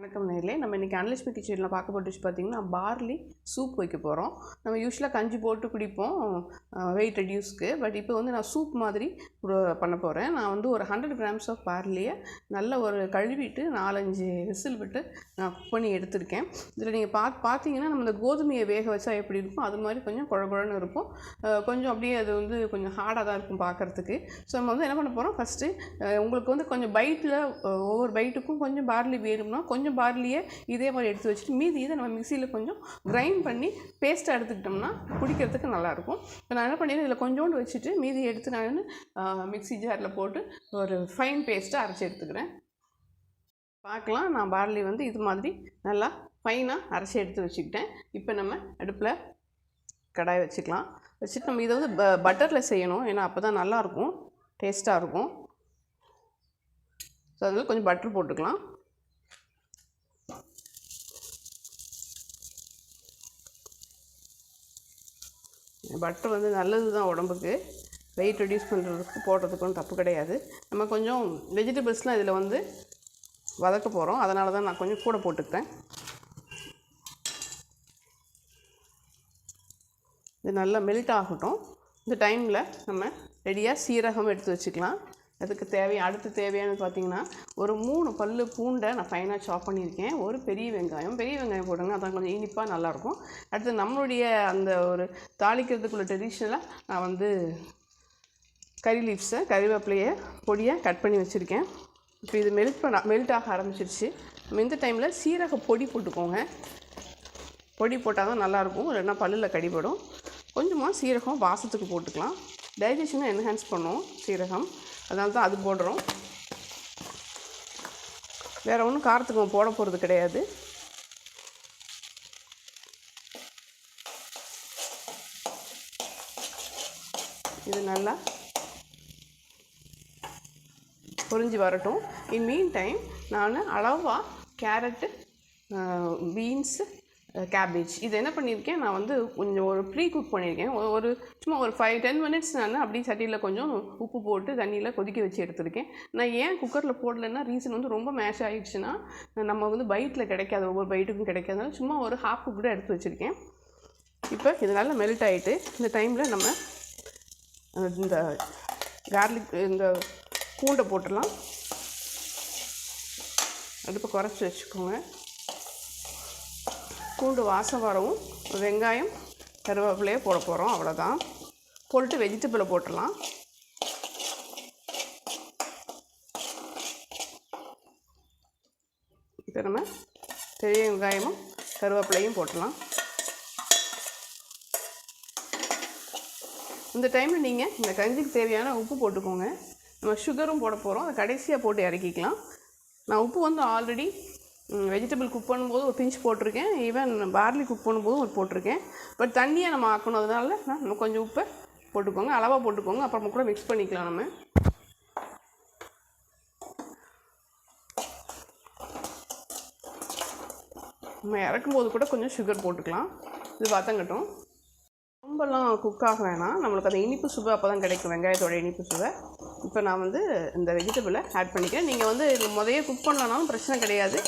வணக்கம் நேயர்களே, நம்ம இன்றைக்கி அனலட்சுமி கிச்சனில் பார்க்க போகிற டிஷ் பார்த்திங்கன்னா பார்லி சூப் வைக்க போகிறோம். நம்ம யூஸ்வலாக கஞ்சி போட்டு குடிப்போம் வெயிட் ரெடியூஸ்க்கு. பட் இப்போ வந்து நான் சூப் மாதிரி பண்ண போகிறேன். நான் வந்து ஒரு 100 grams ஆஃப் பார்லியை நல்ல ஒரு கழுவிட்டு 4-5 விசில் விட்டு நான் குக் பண்ணி எடுத்திருக்கேன். இதில் நீங்கள் பார்த்தீங்கன்னா நம்ம இந்த கோதுமையை வேக வச்சா எப்படி இருக்கும் அது மாதிரி கொஞ்சம் குழகுழன்னு இருக்கும். கொஞ்சம் அப்படியே அது வந்து கொஞ்சம் ஹார்டாக தான் இருக்கும் பார்க்குறதுக்கு. ஸோ நம்ம வந்து என்ன பண்ண போகிறோம், ஃபஸ்ட்டு உங்களுக்கு வந்து கொஞ்சம் பைட்டில் ஒவ்வொரு பைட்டுக்கும் கொஞ்சம் பார்லி வேணும்னா கொஞ்சம் பார்லியை இதே மாதிரி எடுத்து வச்சுட்டு மீதி இதை நம்ம மிக்சியில் கொஞ்சம் கிரைண்ட் பண்ணி பேஸ்ட்டாக எடுத்துக்கிட்டோம்னா குடிக்கிறதுக்கு நல்லாயிருக்கும். இப்போ நான் என்ன பண்ணிடுறேன், இதில் கொஞ்சோண்டு வச்சுட்டு மீதி எடுத்து நான் மிக்சி ஜாரில் போட்டு ஒரு ஃபைன் பேஸ்ட்டாக அரைச்சி எடுத்துக்கிறேன். பார்க்கலாம், நான் பார்லி வந்து இது மாதிரி நல்லா ஃபைனாக அரைச்சி எடுத்து வச்சுக்கிட்டேன். இப்போ நம்ம அடுப்பில் கடாய் வச்சுக்கலாம். வச்சுட்டு நம்ம இதை வந்து பட்டரில் செய்யணும், ஏன்னா அப்போ தான் நல்லாயிருக்கும், டேஸ்ட்டாக இருக்கும். ஸோ அதில் கொஞ்சம் பட்டர் போட்டுக்கலாம். பட்டர் வந்து நல்லது தான் உடம்புக்கு, வெயிட் ரெடியூஸ் பண்ணுறதுக்கு போடுறதுக்கும் தப்பு கிடையாது. நம்ம கொஞ்சம் வெஜிடபிள்ஸ்லாம் இதில் வந்து வதக்க போகிறோம், அதனால தான் நான் கொஞ்சம் கூட போட்டுக்கிறேன். இது நல்லா மெல்ட் ஆகட்டும். இந்த டைமில் நம்ம ரெடியாக சீரகம் எடுத்து வச்சுக்கலாம். அதுக்கு அடுத்து தேவையானது பார்த்திங்கன்னா ஒரு 3 பல்லு பூண்டை நான் ஃபைனாக சாப் பண்ணியிருக்கேன். ஒரு பெரிய வெங்காயம் போடுங்க, அதான் கொஞ்சம் இனிப்பாக நல்லாயிருக்கும். அடுத்து நம்மளுடைய அந்த ஒரு தாளிக்கிறதுக்குள்ள ட்ரெடிஷ்னலாக நான் வந்து கறிவேப்பிலையை பொடியாக கட் பண்ணி வச்சுருக்கேன். இப்போ இது மெல்ட் ஆக ஆரம்பிச்சிருச்சு. நம்ம இந்த டைமில் சீரக பொடி போட்டுக்கோங்க. பொடி போட்டால் தான் நல்லாயிருக்கும், இல்லைன்னா பல்லில் கடிபடும். கொஞ்சமாக சீரகம் வாசத்துக்கு போட்டுக்கலாம். டைஜஷனை என்ஹான்ஸ் பண்ணும் சீரகம், அதனால தான் அது போடுறோம். வேறு ஒன்றும் காரத்துக்கு போட போகிறது கிடையாது. இது நல்லா பொரிஞ்சு வரட்டும். இன் மீன் டைம் நான் அளவாக கேரட்டு, பீன்ஸு, கேபேஜ் இது என்ன பண்ணியிருக்கேன், நான் வந்து கொஞ்சம் ஒரு ப்ரீ குக் பண்ணியிருக்கேன். சும்மா ஒரு 5-10 minutes நான் அப்படி சட்டியில் கொஞ்சம் உப்பு போட்டு தண்ணியில் கொதிக்க வச்சு எடுத்துருக்கேன். நான் ஏன் குக்கரில் போடலைன்னா ரீசன் வந்து ரொம்ப மேஷ் ஆகிடுச்சுன்னா நம்ம வந்து பைட்டில் கிடைக்காது, ஒவ்வொரு பைட்டுக்கும் கிடைக்காதனால சும்மா ஒரு ½ குக் கூட எடுத்து வச்சுருக்கேன். இப்போ இது நல்லா மெல்ட் ஆகிட்டு இந்த டைமில் நம்ம இந்த கார்லிக் இந்த பூண்டை போட்டுடலாம். அடுப்பை குறைச்சி வச்சுக்கோங்க. பூண்டு வாசம் வரவும் வெங்காயம் கருவேப்பிலையே போட போகிறோம், அவ்வளோதான். போட்டு வெஜிடபிளை போட்டுடலாம். இப்போ நம்ம பெரிய வெங்காயமும் கருவேப்பிலையும் போட்டுடலாம். இந்த டைமில் நீங்கள் இந்த கஞ்சிக்கு தேவையான உப்பு போட்டுக்கோங்க. நம்ம சுகரும் போட போகிறோம், அதை கடைசியாக போட்டு இறக்கிக்கலாம். நான் உப்பு வந்து ஆல்ரெடி வெஜிடபிள் குக் பண்ணும்போது ஒரு பிஞ்ச் போட்டிருக்கேன், ஈவன் பார்லி குக் பண்ணும்போதும் ஒரு போட்டிருக்கேன். பட் தண்ணியாக நம்ம ஆக்கணும், அதனால நம்ம கொஞ்சம் உப்பை போட்டுக்கோங்க, அளவாக போட்டுக்கோங்க. அப்புறமா கூட மிக்ஸ் பண்ணிக்கலாம். நம்ம இறக்கும்போது கூட கொஞ்சம் சுகர் போட்டுக்கலாம். இது வதங்கட்டும். ரொம்பலாம் குக் ஆக வேணாம், நம்மளுக்கு அந்த இனிப்பு சுவை அப்போ தான் கிடைக்கும், வெங்காயத்தோட இனிப்பு சுவை. இப்போ நான் வந்து இந்த வெஜிடபிளை ஆட் பண்ணிக்கிறேன். நீங்கள் வந்து முதல்ல குக் பண்ணலனாலும் பிரச்சனை கிடையாது.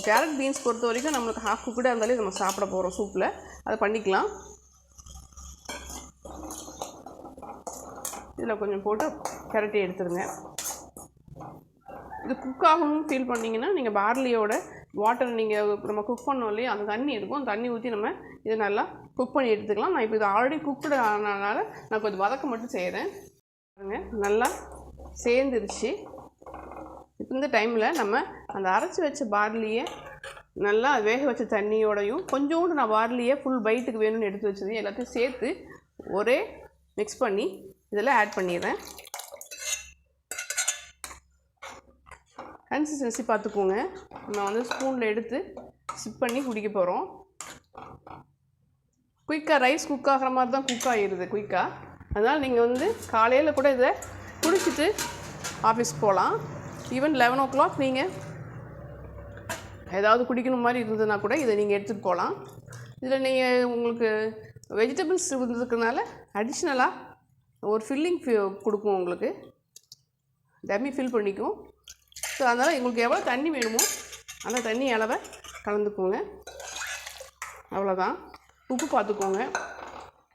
கேரட் பீன்ஸ் பொறுத்த வரைக்கும் நம்மளுக்கு ½ குக்கூட இருந்தாலே நம்ம சாப்பிட போகிறோம் சூப்பில், அதை பண்ணிக்கலாம். இதில் கொஞ்சம் போட்டு கரட்டி எடுத்துருங்க. இது குக் ஆகணும்னு ஃபீல் பண்ணிங்கன்னா நீங்கள் பார்லியோட வாட்டர் நீங்கள் நம்ம குக் பண்ணோம் இல்லையா, அந்த தண்ணி இருக்கும், தண்ணி ஊற்றி நம்ம இதை நல்லா குக் பண்ணி எடுத்துக்கலாம். நான் இப்போ இது ஆல்ரெடி குக்குடு ஆனதுனால நான் கொஞ்சம் வதக்க மட்டும் செய்கிறேன். பாருங்க, நல்லா சேர்ந்துருச்சு. இப்போ இந்த டைமில் நம்ம அந்த அரைச்சி வச்ச பார்லியை நல்லா வேக வச்ச தண்ணியோடையும் கொஞ்சோண்டு நான் பார்லியை ஃபுல் பைட்டுக்கு வேணும்னு எடுத்து வச்சது எல்லாத்தையும் சேர்த்து ஒரே மிக்ஸ் பண்ணி இதில் ஆட் பண்ணிடுறேன். கன்சிஸ்டன்சி பார்த்துக்கோங்க. நம்ம வந்து ஸ்பூனில் எடுத்து சிப் பண்ணி குடிக்க போகிறோம். குயிக்காக ரைஸ் குக் ஆகிற மாதிரி தான் குக் ஆகிடுது குயிக்காக. அதனால் நீங்கள் வந்து காலையில் கூட இதை குடிச்சிட்டு ஆஃபீஸ் போகலாம். ஈவன் 11 o'clock நீங்கள் ஏதாவது குடிக்கணும் மாதிரி இருந்ததுன்னா கூட இதை நீங்கள் எடுத்துகிட்டு போகலாம். இதில் நீங்கள் உங்களுக்கு வெஜிடபிள்ஸ் இருந்ததுக்குனால அடிஷ்னலாக ஒரு ஃபில்லிங் கொடுக்கும், உங்களுக்கு டம்மி ஃபில் பண்ணிக்கும். ஸோ அதனால் உங்களுக்கு எவ்வளோ தண்ணி வேணுமோ அந்த தண்ணி அளவை கலந்துக்கோங்க. அவ்வளோதான். உப்பு பார்த்துக்கோங்க.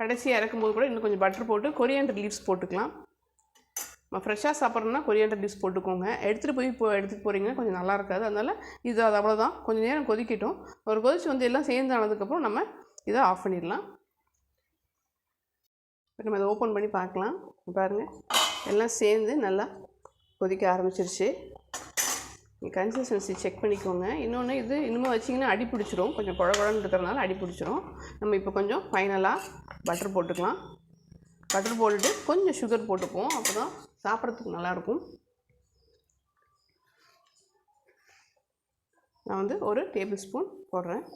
கடைசியாக இறக்கும்போது கூட இன்னும் கொஞ்சம் பட்டர் போட்டு கொரியாண்டர் லீவ்ஸ் போட்டுக்கலாம். நம்ம ஃப்ரெஷ்ஷாக சாப்பிட்றோன்னா கொரியாண்டர் லீவ்ஸ் போட்டுக்கோங்க. எடுத்துகிட்டு போகிறீங்கன்னா கொஞ்சம் நல்லா இருக்காது. அதனால் அது அவ்வளோதான். கொஞ்சம் நேரம் கொதிக்கட்டும். ஒரு கொதிச்சு வந்து எல்லாம் சேர்ந்து ஆனதுக்கப்புறம் நம்ம இதை ஆஃப் பண்ணிடலாம். இப்போ நம்ம இதை ஓப்பன் பண்ணி பார்க்கலாம். பாருங்கள், எல்லாம் சேர்ந்து நல்லா கொதிக்க ஆரம்பிச்சிருச்சு. கன்சிஸ்டன்சி செக் பண்ணிக்கோங்க. இன்னொன்று, இது இன்னுமே வச்சிங்கன்னா அடி பிடிச்சிரும். கொஞ்சம் குழகுழன்னு இருக்கிறதுனால அடி பிடிச்சிரும். நம்ம இப்போ கொஞ்சம் ஃபைனலாக பட்டர் போட்டுக்கலாம். பட்டர் போட்டுட்டு கொஞ்சம் சுகர் போட்டுப்போம். அப்போ தான் சாப்பிட்றதுக்கு நல்லாயிருக்கும். நான் வந்து ஒரு டேபிள் ஸ்பூன் போடுறேன்.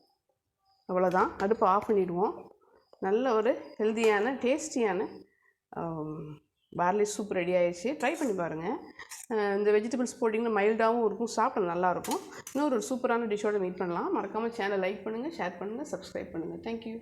அவ்வளோதான். அடுப்பை ஆஃப் பண்ணிவிடுவோம். நல்ல ஒரு ஹெல்த்தியான டேஸ்டியான பார்லி சூப் ரெடி ஆகிடுச்சு. ட்ரை பண்ணி பாருங்கள். இந்த வெஜிடபிள்ஸ் போட்டிங்கன்னா மைல்டாகவும் இருக்கும், சாப்பிட நல்லாயிருக்கும். இன்னொரு சூப்பரான டிஷ்ஷோடு மீட் பண்ணலாம். மறக்காமல் சேனலை லைக் பண்ணுங்கள், ஷேர் பண்ணுங்கள், சப்ஸ்கிரைப் பண்ணுங்கள். தேங்க்யூ.